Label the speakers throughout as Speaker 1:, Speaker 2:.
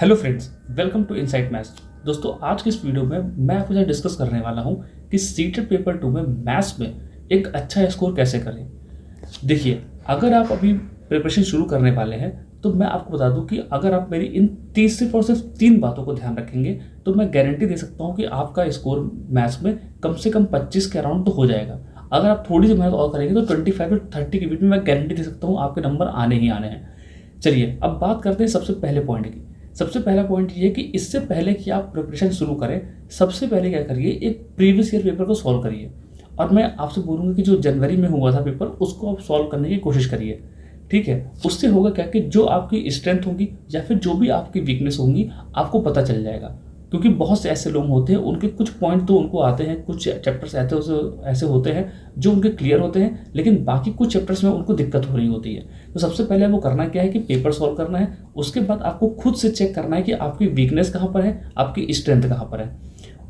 Speaker 1: Hello friends, welcome to Insight Maths. दोस्तों, आज की इस वीडियो में मैं आपके साथ डिस्कस करने वाला हूं कि सीटेट पेपर 2 में मैथ्स में एक अच्छा स्कोर कैसे करें। देखिए, अगर आप अभी प्रिपरेशन शुरू करने वाले हैं तो मैं आपको बता दूं कि अगर आप मेरी इन सिर्फ और सिर्फ 3 बातों को ध्यान रखेंगे तो मैं गारंटी दे सकता हूं कि आपका स्कोर मैथ्स में कम से कम 25 के अराउंड तो हो जाएगा। अगर आप थोड़ी सी मेहनत और करेंगे तो 25 से 30 के बीच में मैं गारंटी दे सकता हूँ आपके नंबर आने ही आने हैं। चलिए, अब बात करते हैं सबसे पहले पॉइंट की। सबसे पहला पॉइंट ये है कि इससे पहले कि आप प्रिपरेशन शुरू करें, सबसे पहले क्या करिए, एक प्रीवियस ईयर पेपर को सॉल्व करिए। और मैं आपसे बोलूँगा कि जो जनवरी में हुआ था पेपर, उसको आप सॉल्व करने की कोशिश करिए। ठीक है, उससे होगा क्या कि जो आपकी स्ट्रेंथ होगी या फिर जो भी आपकी वीकनेस होंगी आपको पता चल जाएगा। क्योंकि बहुत से ऐसे लोग होते हैं, उनके कुछ पॉइंट तो उनको आते हैं, कुछ चैप्टर्स ऐसे होते हैं जो उनके क्लियर होते हैं, लेकिन बाकी कुछ चैप्टर्स में उनको दिक्कत हो रही होती है। तो सबसे पहले वो करना क्या है कि पेपर सॉल्व करना है। उसके बाद आपको खुद से चेक करना है कि आपकी वीकनेस कहाँ पर है, आपकी स्ट्रेंथ कहाँ पर है।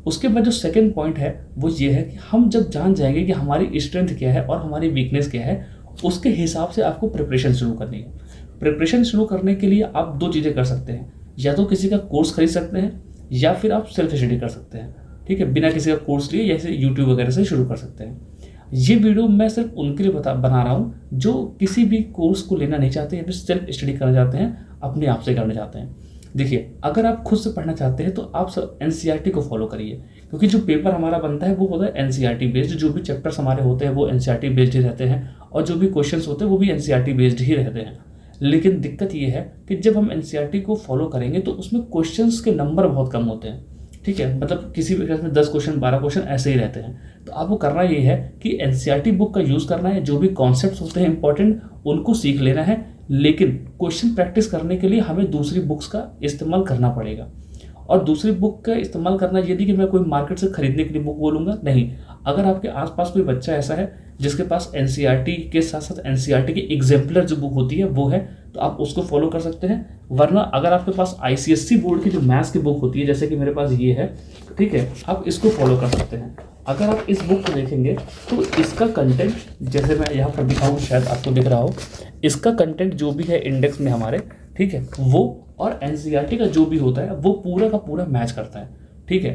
Speaker 1: उसके बाद जो सेकेंड पॉइंट है वो ये है कि हम जब जान जाएंगे कि हमारी स्ट्रेंथ क्या है और हमारी वीकनेस क्या है, उसके हिसाब से आपको प्रिपरेशन शुरू करनी है। प्रिपरेशन शुरू करने के लिए आप 2 चीज़ें कर सकते हैं, या तो किसी का कोर्स खरीद सकते हैं या फिर आप सेल्फ स्टडी कर सकते हैं। ठीक है, बिना किसी का कोर्स लिए जैसे यूट्यूब वगैरह से शुरू कर सकते हैं। ये वीडियो मैं सिर्फ उनके लिए बना रहा हूँ जो किसी भी कोर्स को लेना नहीं चाहते या फिर सेल्फ स्टडी करना चाहते हैं, अपने आप से करना चाहते हैं। देखिए, अगर आप खुद से पढ़ना चाहते हैं तो आप एनसीईआरटी को फॉलो करिए, क्योंकि जो पेपर हमारा बनता है वो होता है एनसीईआरटी बेस्ड। जो भी चैप्टर्स हमारे होते हैं वो एनसीईआरटी बेस्ड ही रहते हैं, और जो भी क्वेश्चंस होते हैं वो भी एनसीईआरटी बेस्ड ही रहते हैं। लेकिन दिक्कत ये है कि जब हम एनसीईआरटी को फॉलो करेंगे तो उसमें क्वेश्चंस के नंबर बहुत कम होते हैं। ठीक है, मतलब किसी भी क्लास में 10 क्वेश्चन 12 क्वेश्चन ऐसे ही रहते हैं। तो आपको करना ये है कि एनसीईआरटी बुक का यूज़ करना है, जो भी कॉन्सेप्ट्स होते हैं इंपॉर्टेंट उनको सीख लेना है। लेकिन क्वेश्चन प्रैक्टिस करने के लिए हमें दूसरी बुक्स का इस्तेमाल करना पड़ेगा। और दूसरी बुक का इस्तेमाल करना ये नहीं कि मैं कोई मार्केट से खरीदने के लिए बुक बोलूँगा, नहीं। अगर आपके आसपास कोई बच्चा ऐसा है जिसके पास एनसीईआरटी के साथ साथ एनसीईआरटी की एग्जाम्पलर जो बुक होती है वो है, तो आप उसको फॉलो कर सकते हैं। वरना अगर आपके पास आईसीएससी बोर्ड की जो मैथ्स की बुक होती है, जैसे कि मेरे पास ये है, ठीक है, आप इसको फॉलो कर सकते हैं। अगर आप इस बुक को देखेंगे तो इसका कंटेंट, जैसे मैं यहाँ पर दिखाऊँ, शायद आपको दिख रहा हो, इसका कंटेंट जो भी है इंडेक्स में हमारे, ठीक है, वो और एनसीईआरटी का जो भी होता है वो पूरा का पूरा मैच करता है। ठीक है,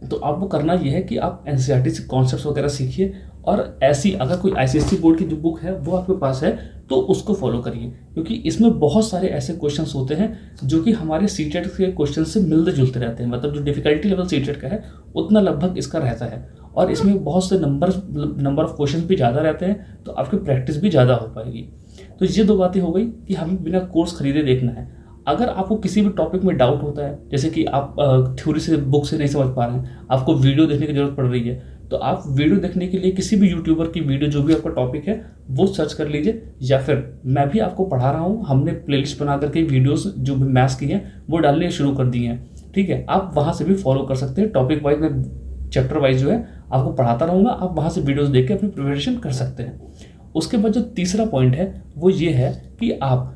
Speaker 1: तो आपको करना यह है कि आप एनसीईआरटी से कॉन्सेप्ट्स वगैरह सीखिए, और ऐसी अगर कोई आईसीएससी बोर्ड की जो बुक है वो आपके पास है तो उसको फॉलो करिए, क्योंकि इसमें बहुत सारे ऐसे क्वेश्चंस होते हैं जो कि हमारे सीटेट के क्वेश्चन से मिलते जुलते रहते हैं। मतलब जो डिफिकल्टी लेवल सीटेट का है उतना लगभग इसका रहता है, और इसमें बहुत से नंबर ऑफ क्वेश्चन भी ज़्यादा रहते हैं, तो आपकी प्रैक्टिस भी ज़्यादा हो पाएगी। तो ये 2 बातें हो गई कि हमें बिना कोर्स खरीदे देखना है। अगर आपको किसी भी टॉपिक में डाउट होता है, जैसे कि आप थ्योरी से बुक से नहीं समझ पा रहे हैं, आपको वीडियो देखने की जरूरत पड़ रही है, तो आप वीडियो देखने के लिए किसी भी यूट्यूबर की वीडियो, जो भी आपका टॉपिक है वो सर्च कर लीजिए। या फिर मैं भी आपको पढ़ा रहा हूँ, हमने प्लेलिस्ट बना करके वीडियोस जो भी मैथ्स की हैं वो डालने शुरू कर दी हैं। ठीक है, आप वहाँ से भी फॉलो कर सकते हैं। टॉपिक वाइज में चैप्टर वाइज जो है आपको पढ़ाता रहूँगा, आप वहाँ से वीडियोज़ देख के अपनी प्रिपरेशन कर सकते हैं। उसके बाद जो तीसरा पॉइंट है वो ये है कि आप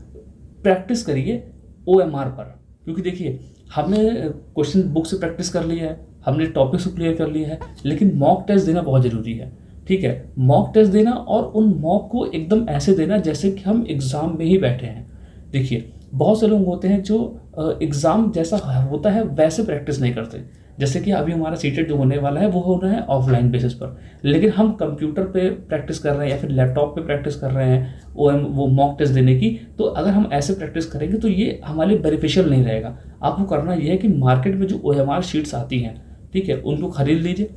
Speaker 1: प्रैक्टिस करिए OMR पर। क्योंकि देखिए, हमने क्वेश्चन बुक से प्रैक्टिस कर लिया है, हमने टॉपिक्स को क्लियर कर लिया है, लेकिन मॉक टेस्ट देना बहुत ज़रूरी है। ठीक है, मॉक टेस्ट देना, और उन मॉक को एकदम ऐसे देना जैसे कि हम एग्ज़ाम में ही बैठे हैं। देखिए, बहुत से लोग होते हैं जो एग्ज़ाम जैसा होता है वैसे प्रैक्टिस नहीं करते। जैसे कि अभी हमारा सीटेट जो होने वाला है वो होना है ऑफलाइन बेसिस पर, लेकिन हम कंप्यूटर पे प्रैक्टिस कर रहे हैं या फिर लैपटॉप पे प्रैक्टिस कर रहे हैं वो मॉक टेस्ट देने की। तो अगर हम ऐसे प्रैक्टिस करेंगे तो ये हमारे लिए बेनिफिशियल नहीं रहेगा। आपको करना ये है कि मार्केट में जो OMR शीट्स आती हैं, ठीक है, उनको खरीद लीजिए।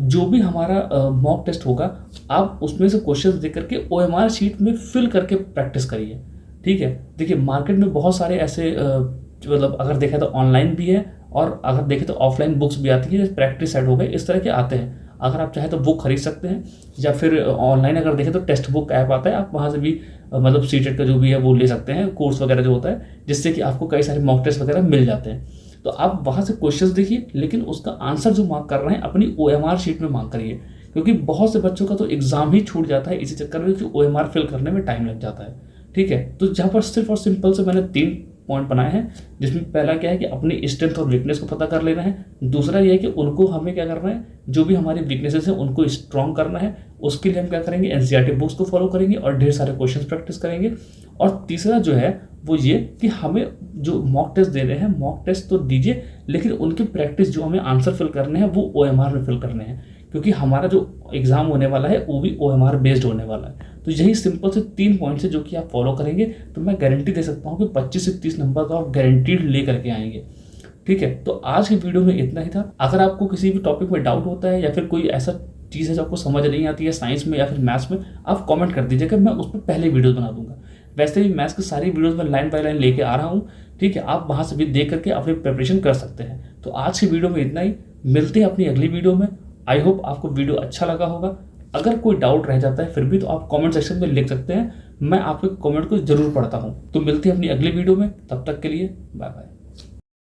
Speaker 1: जो भी हमारा मॉक टेस्ट होगा आप उसमें से क्वेश्चन देख करके OMR शीट में फिल करके प्रैक्टिस करिए। ठीक है, देखिए मार्केट में बहुत सारे ऐसे मतलब अगर देखा तो ऑनलाइन भी है, और अगर देखें तो ऑफलाइन बुक्स भी आती है, जैसे प्रैक्टिस सेट हो गए, इस तरह के आते हैं। अगर आप चाहें तो बुक खरीद सकते हैं, या फिर ऑनलाइन अगर देखें तो टेक्स्ट बुक ऐप आता है, आप वहाँ से भी मतलब सीटेट का जो भी है वो ले सकते हैं, कोर्स वगैरह जो होता है, जिससे कि आपको कई सारे मॉक टेस्ट वगैरह मिल जाते हैं। तो आप वहाँ से क्वेश्चंस देखिए, लेकिन उसका आंसर जो मार्क कर रहे हैं अपनी OMR शीट में मार्क करिए, क्योंकि बहुत से बच्चों का तो एग्जाम ही छूट जाता है इसी चक्कर में कि OMR फिल करने में टाइम लग जाता है। ठीक है, तो जहाँ पर सिर्फ और सिंपल से मैंने 3 पॉइंट बनाए हैं, जिसमें पहला क्या है कि अपनी स्ट्रेंथ और वीकनेस को पता कर लेना है। दूसरा ये है कि उनको हमें क्या करना है, जो भी हमारी वीकनेसेस है उनको स्ट्रॉन्ग करना है। उसके लिए हम क्या करेंगे, एनसीईआरटी बुक्स को फॉलो करेंगे और ढेर सारे क्वेश्चंस प्रैक्टिस करेंगे। और तीसरा जो है वो ये कि हमें जो मॉक टेस्ट दे रहे हैं, मॉक टेस्ट तो दीजिए, लेकिन उनकी प्रैक्टिस जो हमें आंसर फिल करने हैं वो OMR में फिल करने हैं, क्योंकि हमारा जो एग्जाम होने वाला है वो भी OMR बेस्ड होने वाला है। तो यही सिंपल से 3 पॉइंट्स है जो कि आप फॉलो करेंगे तो मैं गारंटी दे सकता हूँ कि 25 से 30 नंबर तो आप गारंटीड ले करके आएंगे। ठीक है, तो आज की वीडियो में इतना ही था। अगर आपको किसी भी टॉपिक में डाउट होता है या फिर कोई ऐसा चीज़ है जो आपको समझ नहीं आती है साइंस में या फिर मैथ्स में, आप कमेंट कर दीजिएगा, मैं उस पर पहले वीडियो बना दूंगा। वैसे भी मैथ्स की सारी वीडियोस मैं लाइन बाय लाइन लेके आ रहा हूँ। ठीक है, आप वहाँ से भी देख करके अपनी प्रिपरेशन कर सकते हैं। तो आज की वीडियो में इतना ही, मिलते हैं अपनी अगली वीडियो में। आई होप आपको वीडियो अच्छा लगा होगा। अगर कोई डाउट रह जाता है फिर भी तो आप कमेंट सेक्शन में लिख सकते हैं, मैं आपके कमेंट को जरूर पढ़ता हूँ। तो मिलते हैं अपनी अगली वीडियो में, तब तक के लिए बाय बाय।